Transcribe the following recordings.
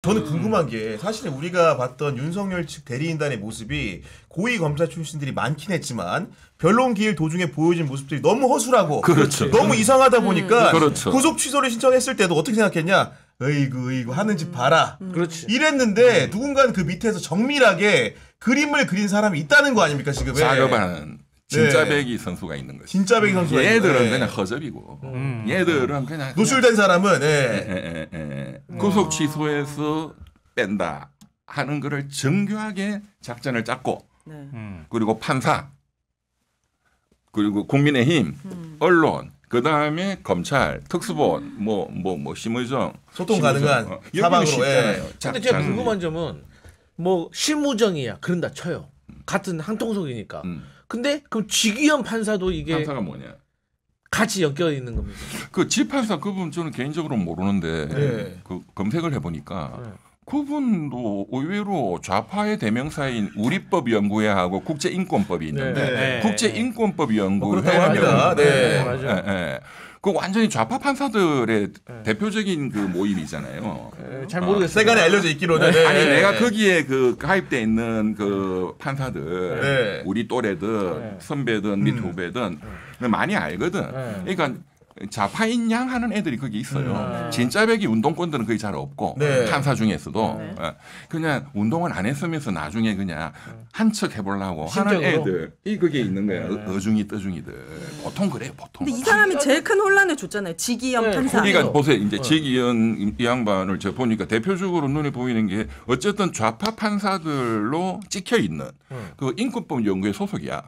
저는 궁금한 게 사실은 우리가 봤던 윤석열 측 대리인단의 모습이 고위 검사 출신들이 많긴 했지만 변론 기일 도중에 보여진 모습들이 너무 허술하고 그렇죠. 너무 이상하다 보니까 그렇죠. 구속 취소를 신청했을 때도 어떻게 생각했냐? 어이구 하는 짓 봐라. 그렇지. 이랬는데 누군가는 그 밑에서 정밀하게 그림을 그린 사람이 있다는 거 아닙니까 지금? 작업하는 진짜배기 선수가 있는 거죠. 진짜배기 선수가 얘들은 있는, 그냥 허접이고 얘들은 그냥 노출된 사람은 구속 취소해서 뺀다 하는 거를 정교하게 작전을 짰고 그리고 판사 그리고 국민의힘 언론 그다음에 검찰 특수본 뭐 심의정 소통 가능한 사방으로 쉽잖아요. 근데 제가 궁금한 점은 뭐 실무정이야 그런다 쳐요. 같은 한통속이니까. 근데 그럼 지기현 판사도 이게 판사가 뭐냐? 같이 엮여 있는 겁니다. 그 지판사 그분 저는 개인적으로 모르는데 그 검색을 해보니까 그분도 의외로 좌파의 대명사인 우리법연구회하고 국제인권법이 있는데 국제인권법연구회 그렇다고 합니다. 맞아요. 그 완전히 좌파 판사들의 대표적인 그 모임이잖아요. 잘 모르겠어요. 세간에 알려져 있기로는 아니 내가 거기에 그 가입돼 있는 그 판사들 우리 또래든 선배든 밑 후배든 많이 알거든. 그러니까 좌파인 양 하는 애들이 거기 있어요. 진짜배기 운동권들은 거의 잘 없고 판사 중에서도 그냥 운동을 안 했으면서 나중에 그냥 한척 해보려고 하는 애들이 거기에 있는 거야. 어중이 떠중이들. 보통 그래요. 보통. 근데 이 사람이 제일 큰 혼란을 줬잖아요. 지기현 판사. 그러니까 보세요. 이제 지기현 이 양반을 저 보니까 대표적으로 눈에 보이는 게 어쨌든 좌파 판사들로 찍혀 있는 그 인권법 연구회 소속이야.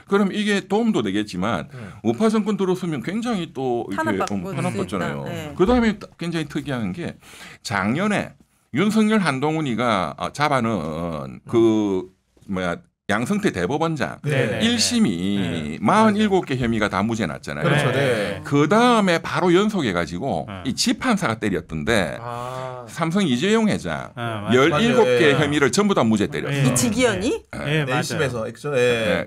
그럼 이게 도움도 되겠지만 우파 정권 들어서면 굉장히 또 탄압받잖아요. 네. 그다음에 굉장히 특이한 게 작년에 윤석열 한동훈이가 잡아놓은 그 양성태 대법원장 1심이 47개 혐의가 다 무죄 났잖아요. 그렇죠. 그 다음에 바로 연속해가지고 이 지판사가 때렸던데 삼성 이재용 회장 17개 혐의를 전부 다 무죄 때렸어요. 이 지기현이? 내심에서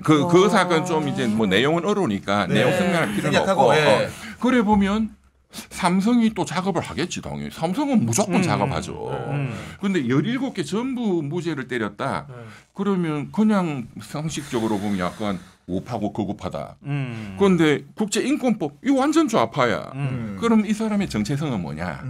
그 사건 좀 이제 뭐 내용은 어려우니까 내용 설명할 필요는 없고 그래 보면 삼성이 또 작업을 하겠지 당연히. 삼성은 무조건 작업하죠. 그런데 17개 전부 무죄를 때렸다. 그러면 그냥 상식적으로 보면 약간 우파고 극우파다. 그런데 국제인권법 이거 완전 좌파야. 그럼 이 사람의 정체성은 뭐냐?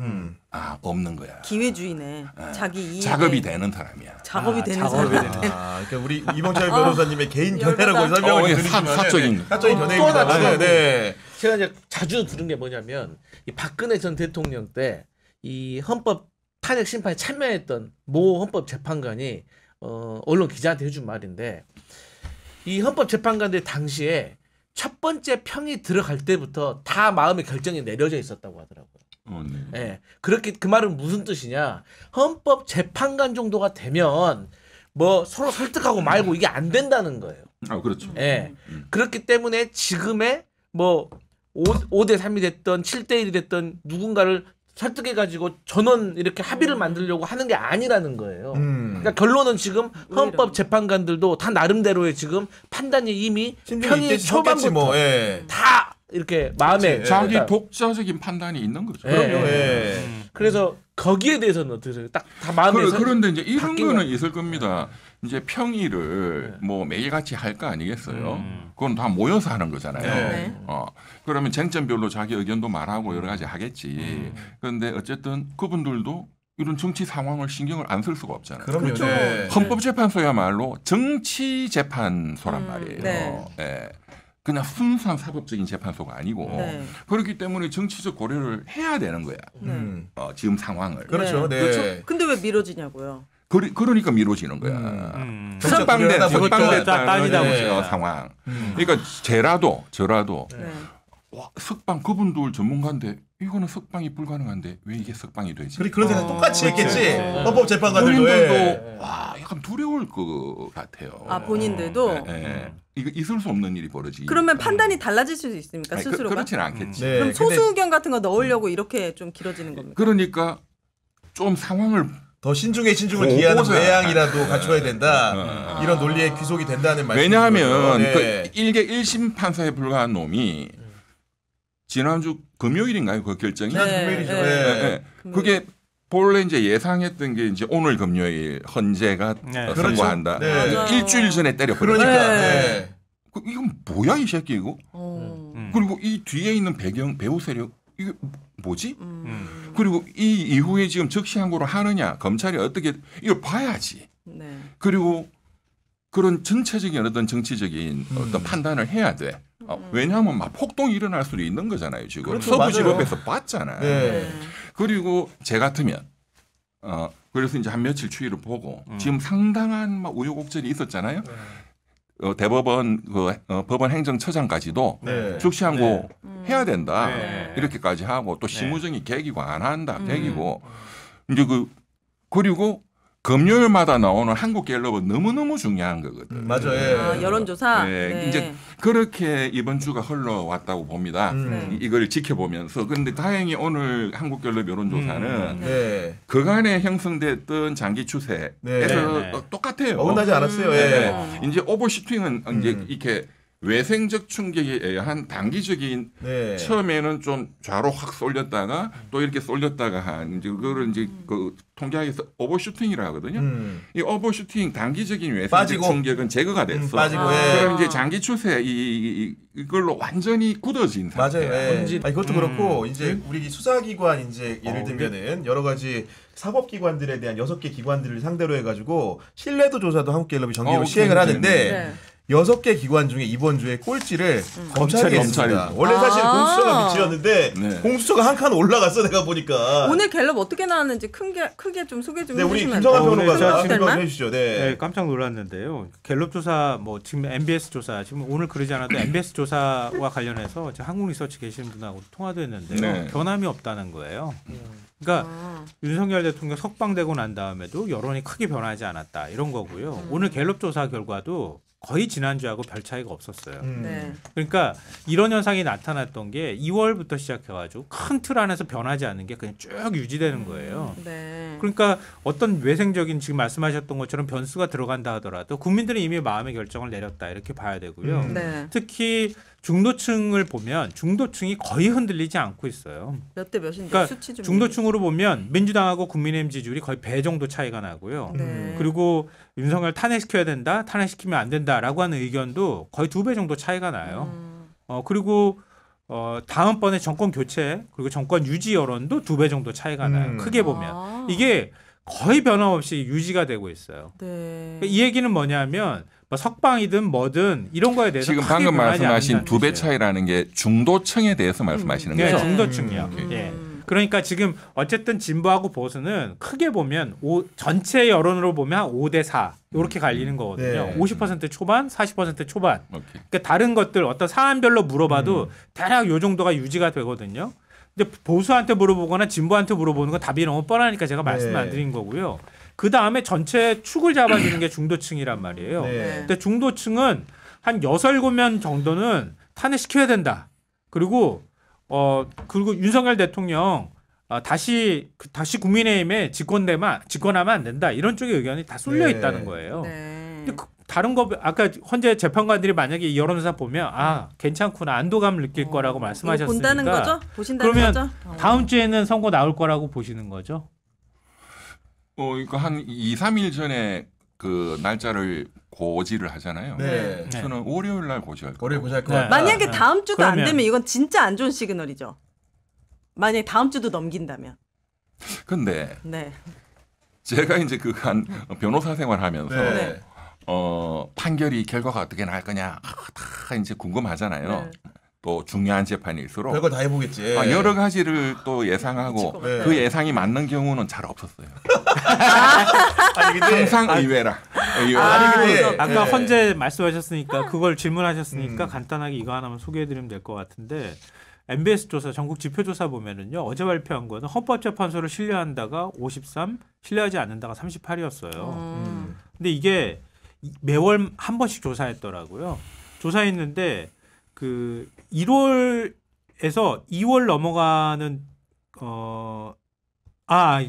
없는 거야. 기회주의네. 자기 이익에 작업이 되는 사람이야. 작업이 되는 사람. 그러니까 우리 이봉철 변호사님의 개인 견해라고 설명을 드리지만 사적인 견해입니다. 제가 이제 자주 들은 게 뭐냐면 이 박근혜 전 대통령 때 이 헌법 탄핵 심판에 참여했던 모 헌법 재판관이 언론 기자한테 해준 말인데 이 헌법 재판관들 당시에 첫 번째 평이 들어갈 때부터 다 마음의 결정이 내려져 있었다고 하더라고요. 네. 그렇게 그 말은 무슨 뜻이냐? 헌법 재판관 정도가 되면 뭐 서로 설득하고 말고 이게 안 된다는 거예요. 그렇죠. 네. 그렇기 때문에 지금의 뭐 5대 3이 됐던 7대 1이 됐던 누군가를 설득해가지고 전원 이렇게 합의를 만들려고 하는 게 아니라는 거예요. 그러니까 결론은 지금 헌법 재판관들도 다 나름대로의 지금 판단이 이미 평이 초반부터 다 이렇게 마음에 자기 독자적인 판단이 있는 거죠. 그럼요. 그래서 거기에 대해서는 어떻게 딱 다 마음에 그런데 이제 이런 거는 있을 겁니다. 이제 평의를 뭐 매일같이 할 거 아니겠어요? 그건 다 모여서 하는 거잖아요. 그러면 쟁점별로 자기 의견도 말하고 여러 가지 하겠지. 그런데 어쨌든 그분들도 이런 정치 상황을 신경을 안 쓸 수가 없잖아요. 그럼요. 그렇죠. 헌법재판소야말로 정치 재판소란 말이에요. 그냥 순수한 사법적인 재판소가 아니고 그렇기 때문에 정치적 고려를 해야 되는 거야. 지금 상황을. 그렇죠. 그렇죠. 근데 왜 미뤄지냐고요? 그러니까 미뤄지는 거야. 석방된 상황. 그러니까 저라도 와, 석방 그분들 전문가인데 이거는 석방이 불가능한데 왜 이게 석방이 되지? 그런 생각 똑같이 했겠지. 헌법 재판관들도 와 약간 두려울 것 같아요. 본인들도 이거 있을 수 없는 일이 벌어지. 그러면 판단이 달라질 수도 있습니까? 스스로가? 그렇지는 않겠지. 그럼 소수 의견 같은 거 넣으려고 이렇게 좀 길어지는 겁니까? 그러니까 좀 상황을 더 신중을 기하는 외양이라도 갖춰야 된다. 이런 논리에 귀속이 된다는 말이죠. 왜냐하면 그 일개 1심 판사에 불과한 놈이 지난주 금요일인가요? 그 결정이? 금요일이죠. 그게 본래 이제 예상했던 게 이제 오늘 금요일 헌재가 선고한다. 네. 일주일 전에 때려버렸죠. 그러니까 네. 이건 뭐야 이 새끼 이거? 어. 그리고 이 뒤에 있는 배경 배우 세력 이게 뭐지? 그리고 이 이후에 지금 즉시항고를 하느냐 검찰이 어떻게 이걸 봐야지. 네. 그리고 그런 전체적인 어떤 정치적인 어떤 판단을 해야 돼. 왜냐하면 막 폭동이 일어날 수도 있는 거잖아요. 지금 그렇죠, 서부지법에서 봤잖아요. 네. 그리고 제 같으면 그래서 이제 한 며칠 추이를 보고 지금 상당한 막 우여곡절이 있었잖아요. 대법원 법원 행정처장까지도 네. 즉시항고 해야 된다 네. 이렇게까지 하고 또 심우정이 개기고 안 한다 개기고 이제 그리고 금요일마다 나오는 한국갤럽은 너무너무 중요한 거거든. 맞아요. 예. 아, 여론조사. 네. 네. 이제 그렇게 이번 주가 흘러왔다고 봅니다. 네. 이걸 지켜보면서. 그런데 다행히 오늘 한국갤럽 여론조사는 네. 그간에 형성됐던 장기 추세에서 네. 네. 똑같아요. 어긋나지 않았어요. 예. 네. 이제 오버슈팅은 이제 이렇게 외생적 충격에 의한 단기적인 네. 처음에는 좀 좌로 확 쏠렸다가 또 이렇게 쏠렸다가 한 이제 그거를 이제 그 통계학에서 오버슈팅이라 하거든요. 이 오버슈팅 단기적인 외생적 빠지고. 충격은 제거가 됐어. 빠지고. 아. 예. 그럼 이제 장기 추세 이걸로 완전히 굳어진 맞아요. 상태. 예. 이것도 그렇고 이제 우리 수사기관 이제 예를 들면은 여러 가지 사법기관들에 대한 6개 기관들을 상대로 해가지고 신뢰도 조사도 한국갤럽이 정기로 시행을 하는데 네. 6개 기관 중에 이번 주에 꼴찌를 검찰이 했습니다. 검찰이. 원래 사실 아. 공수처가 밑이었는데 네. 공수처가 한 칸 올라갔어 내가 보니까. 오늘 갤럽 어떻게 나왔는지 크게 좀 소개 좀 네, 우리 해주시면 김성환 안 돼요? 평론가가 어떨만? 설명해 주시죠. 네. 네, 깜짝 놀랐는데요. 갤럽 조사, 뭐 지금 MBS 조사, 지금 오늘 그러지 않아도 MBS 조사와 관련해서 지금 한국리서치 계시는 분하고 통화도 했는데요. 네. 변함이 없다는 거예요. 그러니까 아. 윤석열 대통령 석방되고 난 다음에도 여론이 크게 변하지 않았다 이런 거고요. 오늘 갤럽 조사 결과도 거의 지난주하고 별 차이가 없었어요. 네. 그러니까 이런 현상이 나타났던 게 2월부터 시작해가지고 큰 틀 안에서 변하지 않는 게 그냥 쭉 유지되는 거예요. 네. 그러니까 어떤 외생적인 지금 말씀하셨던 것처럼 변수가 들어간다 하더라도 국민들이 이미 마음의 결정을 내렸다 이렇게 봐야 되고요. 네. 특히 중도층을 보면 중도층이 거의 흔들리지 않고 있어요. 몇 대 몇인데 그러니까 수치 좀. 중도층으로 보면 민주당하고 국민의힘 지지율이 거의 배 정도 차이가 나고요. 네. 그리고 윤석열 탄핵시켜야 된다, 탄핵시키면 안 된다라고 하는 의견도 거의 2배 정도 차이가 나요. 그리고 다음번에 정권 교체 그리고 정권 유지 여론도 2배 정도 차이가 나요. 크게 보면 아. 이게 거의 변함없이 유지가 되고 있어요. 네. 이 얘기는 뭐냐면 뭐 석방이든 뭐든 이런 거에 대해서 지금 크게 방금 변하지 말씀하신 않는다는 2배 뜻이에요. 차이라는 게 중도층에 대해서 말씀하시는 네, 거죠? 중도층이요. 예. 그러니까 지금 어쨌든 진보하고 보수는 크게 보면 전체 여론으로 보면 한 5대 4 이렇게 갈리는 거거든요. 네. 50% 초반, 40% 초반. 오케이. 그러니까 다른 것들 어떤 사안별로 물어봐도 대략 요 정도가 유지가 되거든요. 근데 보수한테 물어보거나 진보한테 물어보는 건 답이 너무 뻔하니까 제가 말씀 안 드린 거고요. 그 다음에 전체 축을 잡아주는 게 중도층이란 말이에요. 네. 근데 중도층은 한 6, 7명 정도는 탄핵시켜야 된다. 그리고 윤석열 대통령 다시 국민의힘에 집권하면 안 된다. 이런 쪽의 의견이 다 쏠려 네. 있다는 거예요. 네. 근데 다른 거 아까 헌재 재판관들이 만약에 이 여론조사 보면 괜찮구나 안도감을 느낄 거라고 이거 말씀하셨으니까 본다는 거죠? 보신다는 그러면 거죠? 다음 주에는 선거 나올 거라고 보시는 거죠? 이거 한 2, 3일 전에 그 날짜를 고지를 하잖아요. 네. 네. 저는 월요일 날 고지할 거예요. 거래 보실 것 네. 같아요. 만약에 네. 다음 주도 안 그러면- 되면 이건 진짜 안 좋은 시그널이죠. 만약에 다음 주도 넘긴다면. 근데 네. 제가 이제 한 변호사 생활하면서 네. 판결이 결과가 어떻게 날 거냐 다 이제 궁금하잖아요. 네. 또 중요한 재판일수록 별거 다 해보겠지. 여러 가지를 또 예상하고 네. 그 예상이 맞는 경우는 잘 없었어요. 아니 근데 항상 의외라. 아니, 근데- 아까 네. 헌재 말씀하셨으니까 그걸 질문하셨으니까 간단하게 이거 하나만 소개해드리면 될 것 같은데 MBS 조사 전국 지표조사 보면은요 어제 발표한 거는 헌법재판소를 신뢰한다가 53, 신뢰하지 않는다가 38이었어요. 근데 이게 매월 한 번씩 조사했더라고요. 조사했는데 그 1월에서 2월 넘어가는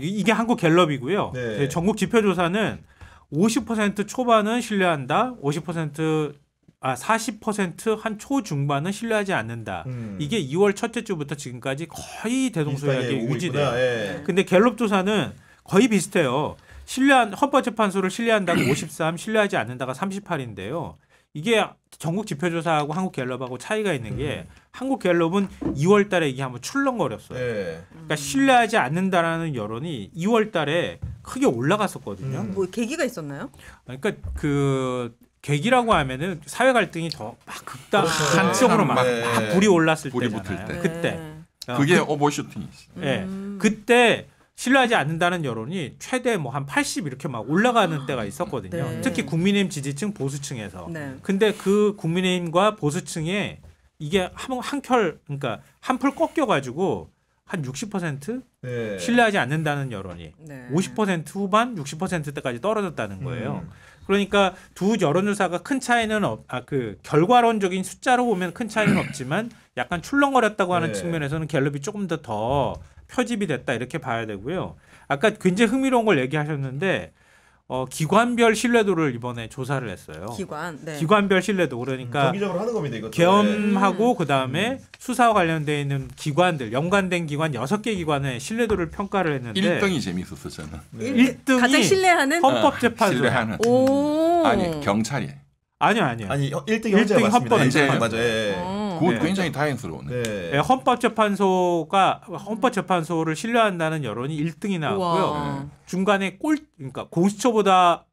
이게 한국 갤럽이고요. 네. 전국 지표조사는 50% 초반은 신뢰한다, 50% 40%한 초중반은 신뢰하지 않는다. 이게 2월 첫째 주부터 지금까지 거의 대동소이하게 유지돼요. 예. 근데 갤럽 조사는 거의 비슷해요. 헌법재판소를 신뢰한다가 53, 신뢰하지 않는다가 38인데요. 이게 전국 지표조사하고 한국 갤럽하고 차이가 있는 게 한국 갤럽은 2월 달에 이게 한번 출렁거렸어요. 예. 그러니까 신뢰하지 않는다라는 여론이 2월 달에 크게 올라갔었거든요. 뭐 계기가 있었나요? 그러니까 그 계기라고 하면은 사회 갈등이 더 막 극단 그렇죠. 한쪽으로 막 네. 불이 올랐을 불이 때잖아요. 붙을 때. 그때. 그게 오버슈팅이지. 예. 그때 신뢰하지 않는다는 여론이 최대 뭐 한 80 이렇게 막 올라가는 때가 있었거든요. 네. 특히 국민의힘 지지층 보수층에서. 네. 근데 그 국민의힘과 보수층에 이게 그러니까 한풀 꺾여 가지고 한 60% 네. 신뢰하지 않는다는 여론이 네. 50% 후반 60%대까지 떨어졌다는 거예요. 그러니까 두 여론조사가 큰 차이는 그 결과론적인 숫자로 보면 큰 차이는 없지만 약간 출렁거렸다고 하는 네. 측면에서는 갤럽이 조금 더 표집이 됐다 이렇게 봐야 되고요. 아까 굉장히 흥미로운 걸 얘기하셨는데 기관별 신뢰도를 이번에 조사를 했어요. 기관. 네. 기관별 신뢰도 그러니까 정기적으로 하는 겁니다. 이것도. 계엄하고 그다음에 수사와 관련돼 있는 기관들 연관된 기관 6개 기관의 신뢰도를 평가를 했는데 1등이 재밌었어 저는. 네. 1등이 가장 신뢰하는 헌법재판소. 신뢰하는. 오. 아니 경찰이. 아니요. 아니 1등이 1등이 헌재 맞습니다. 헌법재판소. 맞아요. 예. 그거 네. 굉장히 다행스러우네. 네. 예, 헌법재판소를 신뢰한다는 여론이 1등이 나왔고요. 우와. 중간에 그러니까 공수처가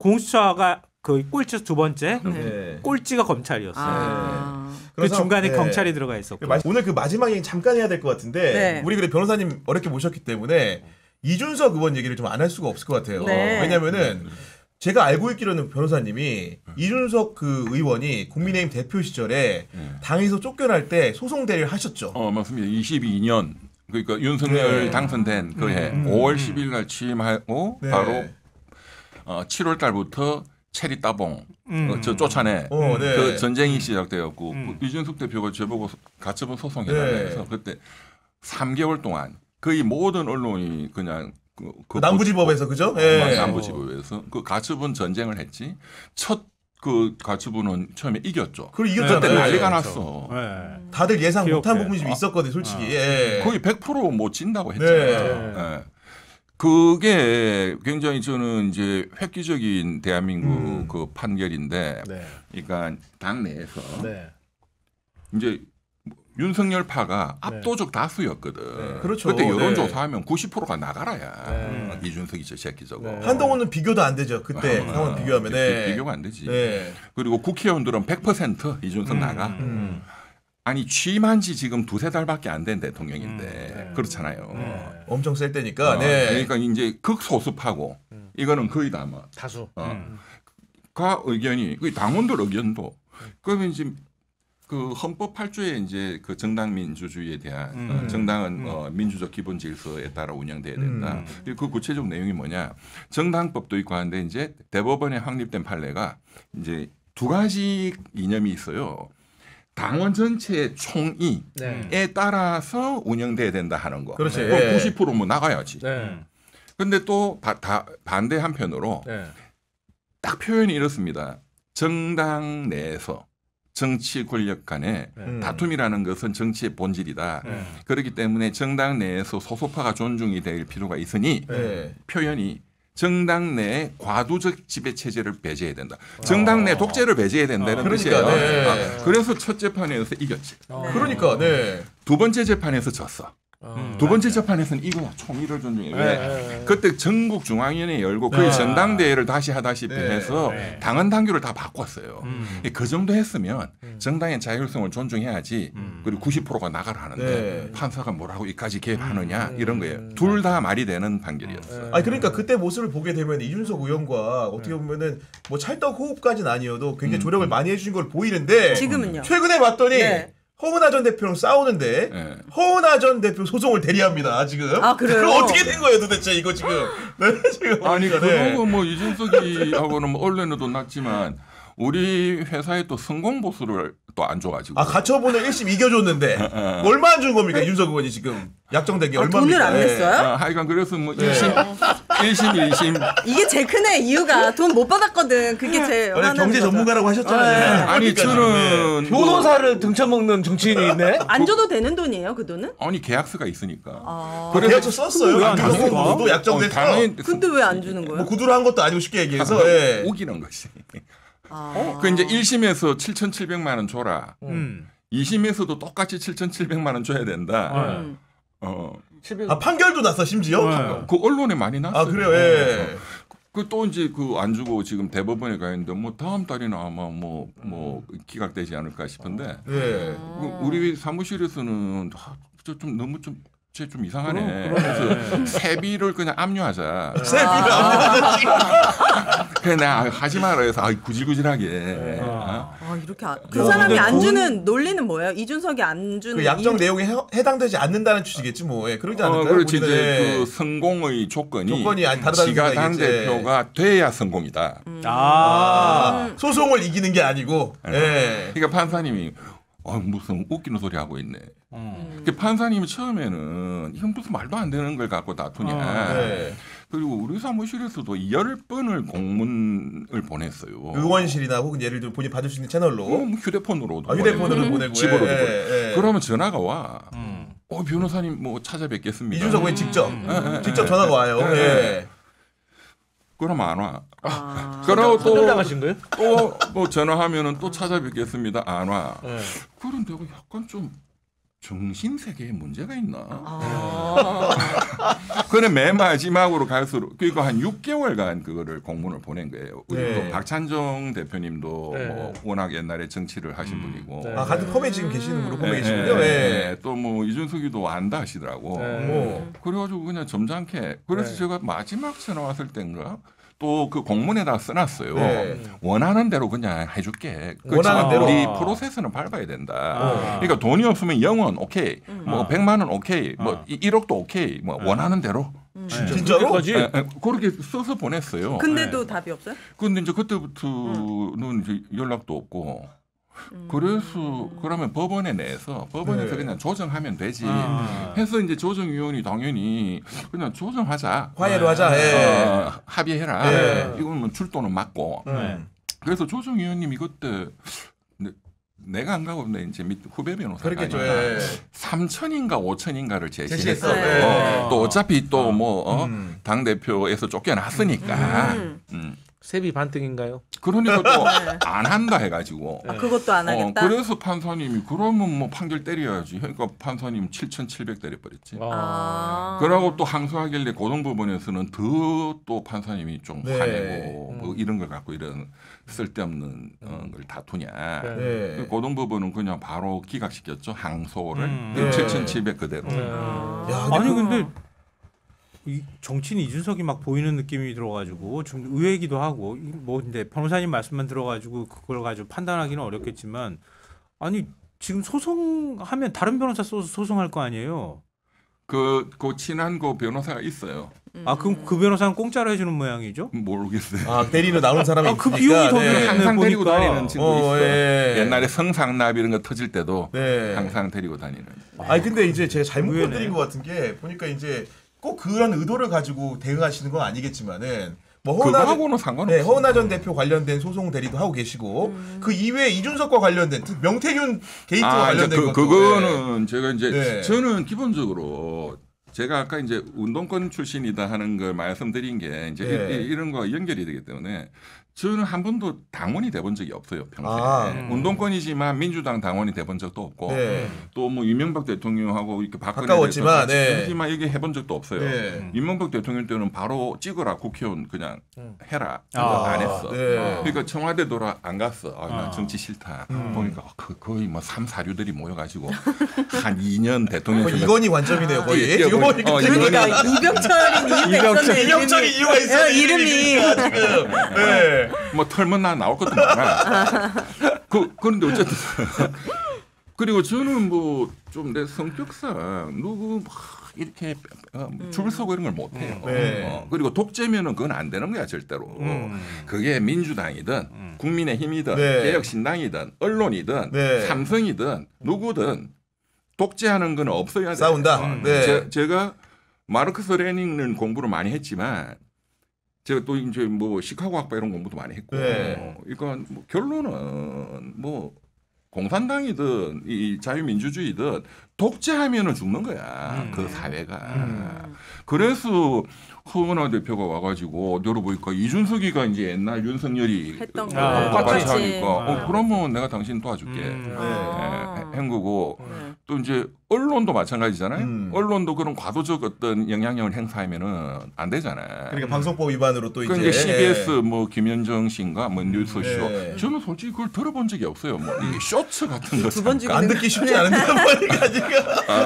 그 꼴찌 두 번째, 네. 꼴찌가 검찰이었어요. 아. 그 그래서, 중간에 네. 경찰이 들어가 있었고. 오늘 그 마지막 얘기 잠깐 해야 될 것 같은데 네. 우리 그래 변호사님 어렵게 모셨기 때문에 이준석 의원 얘기를 좀 안 할 수가 없을 것 같아요. 네. 왜냐면은 제가 알고 있기로는 변호사님이 이준석 그 의원이 국민의힘 대표 시절에 당에서 쫓겨날 때 소송 대리를 하셨죠. 맞습니다. 22년 그러니까 윤석열 네. 당선된 그해 5월 10일 날 취임하고 네. 바로 7월 달부터 체리 따봉 저 쫓아내 네. 그 전쟁이 시작되었고 그 이준석 대표가 저보고 가처분 소송해달라 네. 해서 그때 3개월 동안 거의 모든 언론이 그냥 그 남부지법에서 그죠? 예. 남부지법에서 그 가처분 전쟁을 했지. 첫 그 가처분은 처음에 이겼죠. 그걸 이겼잖아요. 그때 난리가 네. 났어. 네. 다들 예상 못한 기억해. 부분이 좀 있었거든요, 솔직히. 예. 거의 100%못 진다고 했잖아요. 네. 예. 그게 굉장히 저는 이제 획기적인 대한민국 그 판결인데, 네. 그러니까 당 내에서 네. 이제 윤석열파가 압도적 다수였거든. 네. 그렇죠. 그때 네. 여론조사하면 90%가 나가라야. 네. 이준석이 저 새끼 저거. 네. 한동훈은 비교도 안 되죠. 그때 상황 비교하면. 네. 비교가 안 되지. 네. 그리고 국회의원들은 100% 이준석 나가. 아니 취임한 지 지금 2-3달밖에 안 된 대통령인데 그렇잖아요. 엄청 셀 때니까. 네. 그러니까 이제 극소수파고 이거는 거의 다 뭐. 다수. 가 의견이 그 당원들 의견도 그러면 이제 그 헌법 8조에 이제 그 정당 민주주의에 대한 정당은 민주적 기본 질서에 따라 운영돼야 된다. 그 구체적 내용이 뭐냐? 정당법도 있고 하는데 이제 대법원에 확립된 판례가 이제 두 가지 이념이 있어요. 당원 전체의 총의에 네. 따라서 운영돼야 된다 하는 거. 그렇지. 그럼 예. 90%뭐 나가야지. 네. 근데 또 반대 한편으로 네. 딱 표현이 이렇습니다. 정당 내에서 정치 권력 간의 다툼이라는 것은 정치의 본질이다. 그렇기 때문에 정당 내에서 소수파가 존중이 될 필요가 있으니 네. 표현이 정당 내에 과도적 지배 체제를 배제해야 된다. 정당 내 독재를 배제해야 된다는 그러니까, 뜻이에요. 네. 그래서 첫 재판에서 이겼지. 그러니까, 네. 두 번째 재판에서 졌어. 두 번째 재판에서는 이거야. 총의를 존중해. 왜? 그때 전국 중앙위원회 열고 거의 전당대회를 다시 하다시피 네. 해서 당헌 당규를 다 바꿨어요. 그 정도 했으면 정당의 자율성을 존중해야지. 그리고 90%가 나가라 하는데 네. 판사가 뭐라고 이까지 개입하느냐 이런 거예요. 둘 다 말이 되는 판결이었어요. 아니 그러니까 그때 모습을 보게 되면 이준석 의원과 어떻게 보면은 뭐 찰떡 호흡까지는 아니어도 굉장히 조력을 많이 해주신 걸 보이는데 지금은요? 최근에 봤더니 네. 허은하 전 대표랑 싸우는데 네. 허은하 전 대표 소송을 대리합니다 지금. 아, 그래요? 그럼 어떻게 된 거예요 도대체 이거 지금? 네, 지금 아니 보니까, 네. 그러고 뭐 이준석이하고는 뭐 언론에도 났지만 우리 회사에 또 성공 보수를 또 안 줘가지고. 아 가처분을 1심 이겨줬는데 얼마 안 준 겁니까 윤석 의원이 지금 약정된 게 얼마입니까? 돈을 안 냈어요? 하여간 그래서 뭐 1심, 2심. 이게 제일 큰 애 이유가 돈 못 받았거든. 그게 제일 원래 화나는 경제 거죠. 전문가라고 하셨잖아요. 아니 저는 변호사를 등쳐먹는 정치인이 있네. 안 줘도 되는 돈이에요, 그 돈은? 아니 계약서가 있으니까. 아. 계약서 썼어요. 왜안 줬을까? 도 약정됐어. 당연히 근데 왜 안 주는 거예요? 뭐 구두로 한 것도 아니고 쉽게 얘기해서. 예. 우기는 것이. 아. 그 이제 1심에서 7,700만 원 줘라. 2심에서도 똑같이 7,700만 원 줘야 된다. 아 판결도 났어 심지어. 그 언론에 많이 났어요. 아 그래요. 예. 그 또 이제 그 안 주고 지금 대법원에 가 있는데 뭐 다음 달이나 아마 뭐 기각되지 않을까 싶은데 예. 우리 사무실에서는 좀 너무 좀 이상하네. 그래서 세비를 그냥 압류하자. 세비를 압류하자 지금. 그래 내가 하지 마라 해서 구질구질하게. 아, 이렇게 그 사람이 안 주는 논리는 뭐예요? 이준석이 안 주는 그 약정 이유? 내용에 해당되지 않는다는 취지겠지 뭐. 예. 그러지 않을까요? 그렇지 우리는, 이제 예. 그 성공의 조건이 다르다는 지가 당 생각이겠지. 대표가 돼야 성공이다. 소송을 이기는 게 아니고. 예. 그러니까 판사님이 무슨 웃기는 소리 하고 있네. 그 판사님이 처음에는 이건 무슨 말도 안 되는 걸 갖고 다투냐. 예. 그리고 우리 사무실에서도 10번을 공문을 보냈어요. 의원실이나 혹은 예를 들어 본인 받을 수 있는 채널로 휴대폰으로도 휴대폰으로 보내고 집으로도 예, 보내고. 예. 그러면 전화가 와. 변호사님 뭐 찾아뵙겠습니다. 이준석 의원 직접 전화가 와요. 예. 그러면 안 와. 아. 그러고 또 나가신 거예요? 뭐 전화하면은 또 찾아뵙겠습니다. 안 와. 네. 그런 내가 약간 좀 정신 세계에 문제가 있나? 그래 맨 마지막으로 갈수록 그러니까 한 6개월간 그거를 공문을 보낸 거예요. 우리 네. 또 박찬정 대표님도 네. 뭐 워낙 옛날에 정치를 하신 분이고. 네. 아 같은 펌에 지금 계시는 분으로 펌에 예, 계시군요. 예. 또 뭐 이준석이도 안다 하시더라고. 네. 그래가지고 그냥 점잖게. 그래서 네. 제가 마지막 전화 왔을 때인가 또 그 공문에다 써놨어요. 네. 원하는 대로 그냥 해줄게. 원하는 그렇지만 대로. 우리 프로세스는 밟아야 된다. 그러니까 돈이 없으면 0원 오케이, 뭐 100만 원 오케이, 뭐 1억도 오케이, 뭐 원하는 대로. 진짜로? 그렇게까지? 그렇게 써서 보냈어요. 근데도 답이 없어요? 근데 이제 그때부터는 이제 연락도 없고. 그래서 그러면 법원에 내서 법원에서 네. 그냥 조정하면 되지 해서 이제 조정위원이 당연히 그냥 조정하자. 화해로 하자. 예. 합의해라. 네. 이건 뭐 출도는 맞고. 그래서 조정위원님이 그때 내가 안 가고 이제 밑 후배 변호사가 그렇겠죠. 예. 3천인가 5천인가를 제시했어. 제시했어. 네. 또 어차피 또 뭐 당 대표에서 쫓겨났으니까. 세비 반등인가요? 그러니까 또 안 한다 해가지고. 아, 그것도 안 하겠다. 그래서 판사님이 그러면 뭐 판결 때려야지. 그러니까 판사님 7,700 때려버렸지. 아. 그러고 또 항소하길래 고등법원에서는 더 또 판사님이 좀 네. 화내고 뭐 이런 걸 갖고 이런 쓸데없는 걸 다투냐. 네. 고등법원은 그냥 바로 기각시켰죠. 항소를. 네. 7,700 그대로. 야, 아니 근데 이 정치인 이준석이 막 보이는 느낌이 들어가지고 좀 의외이기도 하고 뭐 근데 변호사님 말씀만 들어가지고 그걸 가지고 판단하기는 어렵겠지만 아니 지금 소송하면 다른 변호사 소송할 거 아니에요? 그 친한 그 변호사가 있어요. 아 그럼 그 변호사는 공짜로 해주는 모양이죠? 모르겠어요. 아 대리로 나오는 사람이 그 있으니까. 비용이 더 네. 들겠네. 항상 데리고 보니까. 다니는 친구 있어. 예. 옛날에 성상납 이런 거 터질 때도 네. 항상 데리고 다니는. 아니 근데 이제 제가 잘못 의외네. 건드린 것 같은 게 보니까 이제 꼭 그런 의도를 가지고 대응하시는 건 아니겠지만은 뭐 그거하고는 상관없어. 네, 허은하 전 대표 관련된 소송 대리도 하고 계시고 그 이외에 이준석과 관련된 특히 명태균 게이트와 관련된 것도 그거는 제가 이제 네. 저는 기본적으로 제가 아까 이제 운동권 출신이다 하는 걸 말씀드린 게 이제 네. 이런 거와 연결이 되기 때문에 저는 한 번도 당원이 돼본 적이 없어요 평소에. 아. 운동권이지만 민주당 당원이 돼본 적도 없고 네. 또 뭐 이명박 대통령하고 이렇게 박근혜 가까웠지만, 대통령 네. 하지만 이게 해본 적도 없어요. 네. 이명박 대통령 때는 바로 찍어라 국회의원 그냥 해라 아. 안 했어. 네. 그러니까 청와대 돌아 안 갔어. 아, 나 아. 정치 싫다. 보니까 거의 뭐 3사류들이 모여가지고 한 2년 대통령 거의 이건희 관점이네요 거의. 예, 지금 뭐, 보니까 그러니까 이병철인 이유가 있었네. 이명철이 이유가 있어요. 이름이. 지금. 네. 뭐 털면 나 나올 것도 많아. 그런데 어쨌든 그리고 저는 뭐 좀 내 성격상 누구 막 이렇게 줄 서고 이런 걸 못 해요. 네. 그리고 독재면은 그건 안 되는 거야 절대로. 그게 민주당이든 국민의힘이든 네. 개혁신당이든 언론이든 네. 삼성이든 누구든 독재하는 건 없어야 돼. 싸운다. 네. 제가 마르크스 레닌은 공부를 많이 했지만 제가 또 이제 뭐 시카고 학파 이런 공부도 많이 했고 네. 이건 뭐 결론은 뭐 공산당이든 이 자유민주주의든 독재하면은 죽는 거야. 그 사회가. 그래서 허은하 대표가 와가지고 열어보니까 이준석이가 이제 옛날 윤석열이 했던 거. 똑같이 똑같이. 하니까 그러면 내가 당신 도와줄게. 한 거고 또 이제 언론도 마찬가지잖아요. 언론도 그런 과도적 어떤 영향력을 행사하면은 안 되잖아요. 그러니까 방송법 위반으로 또 그러니까 이제 CBS 뭐 김현정 씨인가 뭐 뉴스쇼 네. 저는 솔직히 그걸 들어본 적이 없어요. 뭐 이게 쇼츠 같은 거 두번 잠깐. 안 듣기 쉽지 않은데 보니까 지금.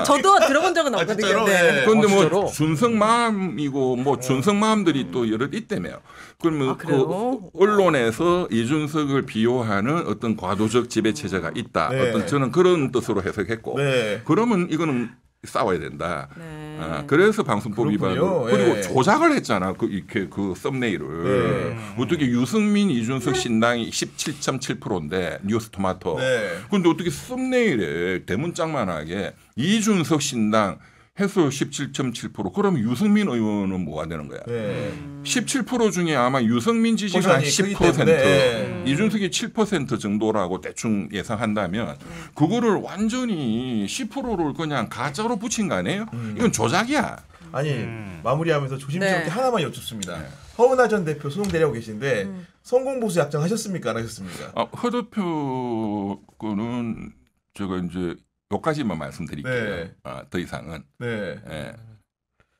저도 들어본 적은 없거든요. 진짜로? 네. 네. 그런데 뭐 진짜로? 준성맘이고 뭐 준성맘들이 또 여러 있다며요. 그러면 그 그래요? 언론에서 이준석을 비호하는 어떤 과도적 지배 체제가 있다. 네. 어떤 저는 그런 뜻으로 해석했고. 네. 그러면 이거는 싸워야 된다. 네. 그래서 방송법 그렇군요. 위반으로 그리고 예. 조작을 했잖아. 그 이렇게 그 썸네일을 어떻게 유승민 이준석 신당이 17.7%인데 뉴스토마토. 네. 근데 어떻게 썸네일에 대문짝만하게 이준석 신당 해서 17.7% 그러면 유승민 의원은 뭐가 되는 거야? 네. 17% 중에 아마 유승민 지지가 한 포션이 크기 10%, 때문에. 이준석이 7% 정도라고 대충 예상한다면 그거를 완전히 10%를 그냥 가짜로 붙인 거 아니에요? 이건 조작이야. 아니 마무리하면서 조심스럽게 네. 하나만 여쭙습니다. 허은하 전 대표 소송 대리하고 계신데 성공보수 약정 하셨습니까? 안 하셨습니까? 허 대표 거는 제가 이제 여기까지만 말씀드릴게요. 네. 더 이상은. 네. 예.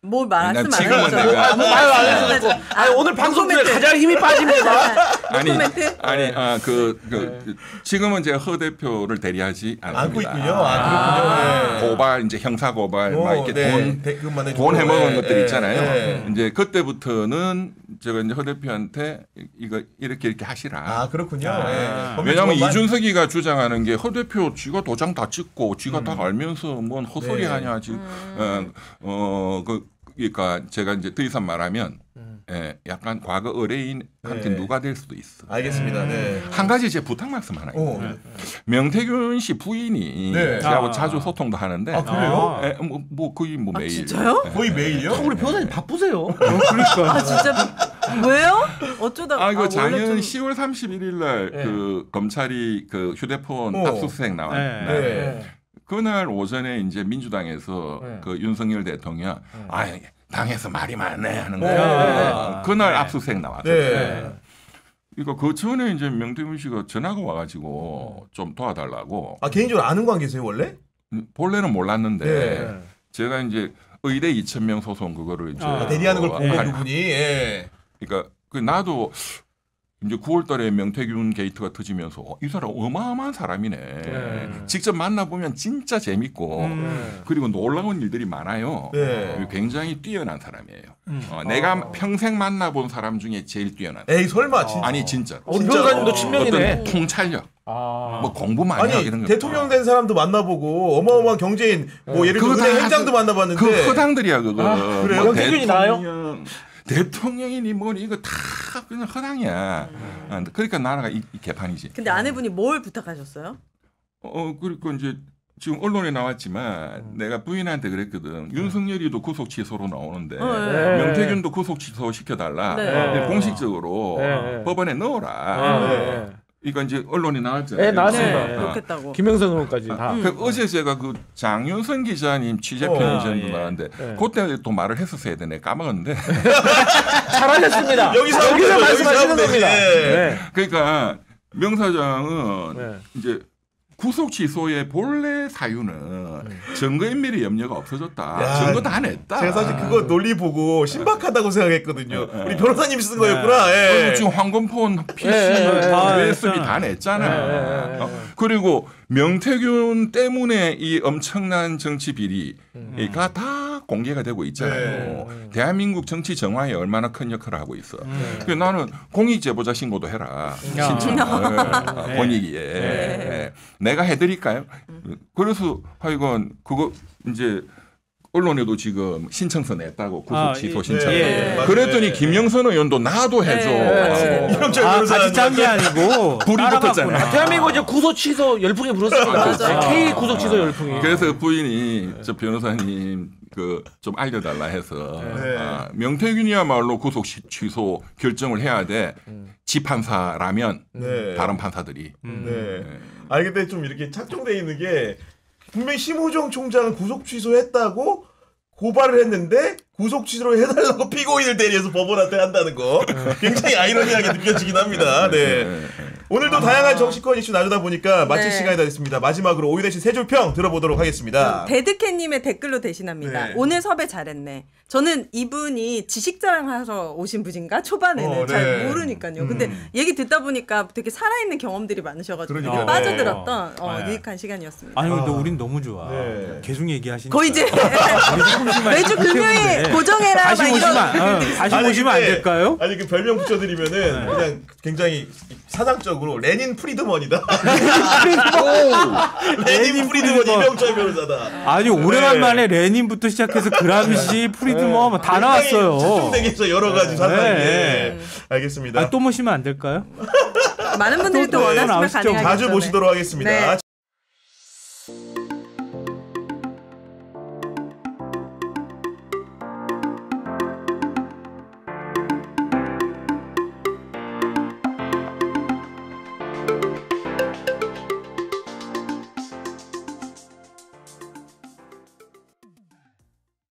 뭘 말씀 안 지금은 하셨죠? 내가- 아무 말 안 해도 되고. 아니 오늘 방송 중에 가장 힘이 빠집니다. 아니, 코멘트? 아니, 지금은 제가 허 대표를 대리하지 않습니다. 안고 있군요. 그렇군요. 네. 고발, 이제 형사 고발, 막 이렇게 네. 대금만 해주고. 돈 해먹은 네. 것들 있잖아요. 네. 이제 그때부터는 제가 이제 허 대표한테 이거 이렇게 하시라. 아 그렇군요. 네. 왜냐하면 법률 이준석이가 주장하는 게 허 대표 쥐가 도장 다 찍고 쥐가 다 알면서 뭔 헛소리 네. 하냐 지금 그러니까 제가 이제 더 이상 말하면 약간 과거 의뢰인한테 네. 누가 될 수도 있어. 알겠습니다. 네. 한 가지 제 부탁 말씀 하나 오. 있어요. 명태균 씨 부인이 네. 저하고 자주 소통도 하는데 아 그래요? 뭐 거의 뭐 매일. 진짜요? 네. 거의 매일요? 우리 변호사님 바쁘세요. 그러니까. 아 진짜 왜요? 어쩌다가 이거 원래 작년 좀- 10월 31일 날 네. 그 검찰이 그 휴대폰 오. 압수수색 나왔는데 네. 그날 오전에 이제 민주당에서 네. 그 윤석열 대통령 당에서 말이 많네 하는 네. 거예요. 그날 네. 압수수색 나왔어요. 네. 그러니까 그 전에 이제 명태균 씨가 전화가 와가지고 좀 도와달라고. 아 개인적으로 아는 관계세요 원래? 본래는 몰랐는데 네. 제가 이제 의대 2,000명 소송 그거를 이제 대리하는 걸 어, 보고 할- 그분이. 예. 그러니까 나도 이제 9월달에 명태균 게이트가 터지면서 이 사람 어마어마한 사람이네. 직접 만나보면 진짜 재밌고 그리고 놀라운 일들이 많아요. 네. 굉장히 뛰어난 사람이에요. 내가 평생 만나본 사람 중에 제일 뛰어난. 에이 설마 진짜. 아니 진짜. 우리 변호사님도 친명이네. 어떤 통찰력, 아. 뭐 공부 많이 하고 이런 아니 거. 대통령 된 사람도 만나보고 어마어마한 경제인 뭐 예를 들어 그거 은행 다 행장도 만나봤는데 그 허당들이야 그거. 그래요? 뭐 명태균이 나와요? 대통령이니 뭐니 이거 다 그냥 허당이야. 그러니까 나라가 이 개판이지. 근데 아내분이 뭘 부탁하셨어요? 그리고 이제 지금 언론에 나왔지만 내가 부인한테 그랬거든. 윤석열이도 구속 취소로 나오는데 네. 명태균도 구속 취소 시켜달라. 네. 공식적으로 네. 법안에 넣어라. 네. 이거 이제 언론에 나왔잖아요. 네, 나왔습니다. 네, 어. 그렇겠다고. 김영선 의원까지 다. 어제 제가 그 장윤선 기자님 취재 어. 편의점도 예. 나왔는데 네. 그때 또 말을 했었어야 되네. 까먹었는데. 잘하셨습니다. 여기서 하면 되죠. 말씀하시는 여기서 하면 겁니다. 되지. 네. 그러니까 명 사장은 네. 이제 구속 취소의 본래 사유는 증거인멸의 염려가 없어졌다. 야, 증거 다 냈다. 제가 사실 그거 논리 보고 신박하다고 생각했거든요. 우리 변호사님이 쓴 거였구나. 그리고 예. 지금 황금폰, PC는 다 USB 냈잖아. 다 냈잖아. 그리고 명태균 때문에 이 엄청난 정치 비리가 다 공개가 되고 있잖아요. 대한민국 정치 정화에 얼마나 큰 역할을 하고 있어. 그래서 나는 공익제보자 신고도 해라. 신청을 권익위에. 내가 해드릴까요? 그래서 하여간 그거 이제 언론에도 지금 신청서 냈다고 구속 아, 취소 예. 신청서. 예. 그랬더니 네. 김영선 의원도 나도 해줘. 네. 이명철 아, 변호사 같이 짠 게 아니고 불이 따라갔구나. 붙었잖아요. 대한민국 이제 구속 취소 열풍이 불었습니다. 맞아요. K 구속 취소 열풍이. 그래서 부인이 저 변호사님 그 좀 알려달라 해서 네. 아, 명태균이야말로 구속 취소 결정을 해야 돼. 지판사라면 네. 다른 판사들이. 네. 아니 근데 좀 이렇게 착정돼 있는 게 분명히 심우정 총장은 구속 취소했다고 고발을 했는데 구속 취소를 해달라고 피고인을 대리해서 법원한테 한다는 거 굉장히 아이러니하게 느껴지긴 합니다. 네. 오늘도 다양한 정치권 이슈 나누다 보니까 마칠 네. 시간이 다 됐습니다. 마지막으로 오유대 씨 세 줄 평 들어보도록 하겠습니다. 데드캣님의 댓글로 대신합니다. 네. 오늘 섭외 잘했네. 저는 이분이 지식자랑하러 오신 분인가 초반에는 네. 잘 모르니까요. 근데 얘기 듣다 보니까 되게 살아있는 경험들이 많으셔가지고 그러니까요. 빠져들었던 네. 유익한 시간이었습니다. 아니 근데 우린 너무 좋아. 네. 계속 얘기하시니까. 거의 이제 우리 매주 금요일 고정해라 다시 막 모시면 이런 다시 아니, 모시면 안 근데 될까요? 아니 그 별명 붙여드리면은 그냥 굉장히 사상적으로 레닌 프리드먼이다. 레닌 프리드먼 이명철 변호사다. 아니 오래간만에 레닌부터 시작해서 그람시, 프리드먼 다 나왔어요. 특종되겠죠 여러 가지 사상에. 네. 알겠습니다. 아, 또 모시면 안 될까요? 많은 분들이 또 또 원하시면 나오시죠. 가능하겠죠. 자주 네. 모시도록 하겠습니다. 네.